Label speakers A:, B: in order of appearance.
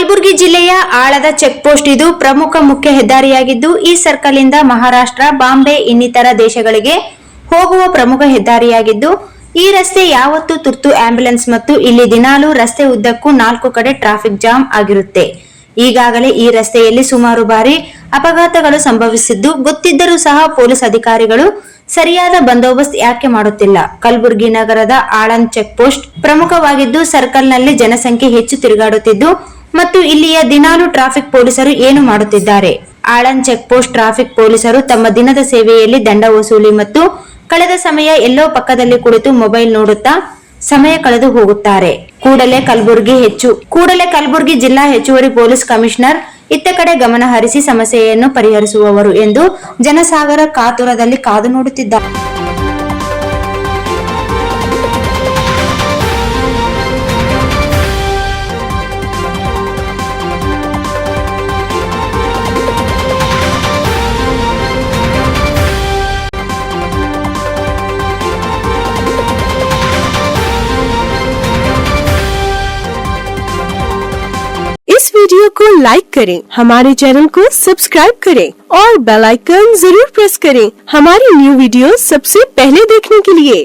A: ಕಲಬುರಗಿ ಜಿಲ್ಲೆಯ ಆಳದ check post ಇದು ಪ್ರಮುಖ ಮುಖ್ಯ ಹೆದ್ದಾರಿಯಾಗಿದ್ದು ಈ ಸರ್ಕಲ್ ಇಂದ ಮಹಾರಾಷ್ಟ್ರ, ಬಾಂಬೆ ಇನ್ನಿತರ ದೇಶಗಳಿಗೆ ಹೋಗುವ ಪ್ರಮುಖ ಹೆದ್ದಾರಿಯಾಗಿದ್ದು ಈ ರಸ್ತೆ ಯಾವತ್ತೂ ತುರ್ತು ಆಂಬ್ಯುಲೆನ್ಸ್ ಮತ್ತು ಇಲ್ಲಿ ದಿನಾಲೂ ರಸ್ತೆ ಉದ್ದಕ್ಕೂ 4 ಕಡೆ ಟ್ರಾಫಿಕ್ ಜಾಮ್ ಆಗಿರುತ್ತೆ. ಈಗಾಗಲೇ ಈ ರಸ್ತೆಯಲ್ಲಿ ಸುಮಾರು ಬಾರಿ ಅಪಘಾತಗಳು ಸಂಭವಿಸಿದ್ದು ಗೊತ್ತಿದ್ದರೂ ಸಹ ಪೊಲೀಸ್ ಅಧಿಕಾರಿಗಳು ಸರಿಯಾದ ಬಂದೋಬಸ್ತ್ ಯಾಕೆ ಮಾಡುತ್ತಿಲ್ಲ. ಕಲಬುರಗಿ ನಗರದ ಆಳಂದ್ ಚೆಕ್ ಪೋಸ್ಟ್ ಪ್ರಮುಖವಾಗಿದ್ದು ಸರ್ಕಲ್ನಲ್ಲಿ ಜನಸಂಖ್ಯೆ ಹೆಚ್ಚು ತಿರುಗಾಡುತ್ತಿದ್ದು ಮತ್ತು ಇಲ್ಲಿಯ ದಿನಾಲು ಟ್ರಾಫಿಕ್ ಪೊಲೀಸರು ಏನು ಮಾಡುತ್ತಿದ್ದಾರೆ. ಆಳಂದ್ ಚೆಕ್ ಪೋಸ್ಟ್ ಟ್ರಾಫಿಕ್ ಪೊಲೀಸರು ತಮ್ಮ ದಿನದ ಸೇವೆಯಲ್ಲಿ ದಂಡ ವಸೂಲಿ ಮತ್ತು ಕಳೆದ ಸಮಯ ಎಲ್ಲೋ ಪಕ್ಕದಲ್ಲಿ ಕುಳಿತು ಮೊಬೈಲ್ ನೋಡುತ್ತಾ ಸಮಯ ಕಳೆದು ಹೋಗುತ್ತಾರೆ. ಕೂಡಲೇ ಕಲಬುರಗಿ ಜಿಲ್ಲಾ ಹೆಚ್ಚುವರಿ ಪೊಲೀಸ್ ಕಮಿಷನರ್ ಇತ್ತ ಕಡೆ ಗಮನ ಹರಿಸಿ ಸಮಸ್ಯೆಯನ್ನು ಪರಿಹರಿಸುವವರು ಎಂದು ಜನಸಾಗರ ಕಾತುರದಲ್ಲಿ ಕಾದು ನೋಡುತ್ತಿದ್ದಾರೆ.
B: इस वीडियो को लाइक करें, हमारे चैनल को सब्सक्राइब करें और बेल आइकन जरूर प्रेस करें हमारी न्यू वीडियो सबसे पहले देखने के लिए।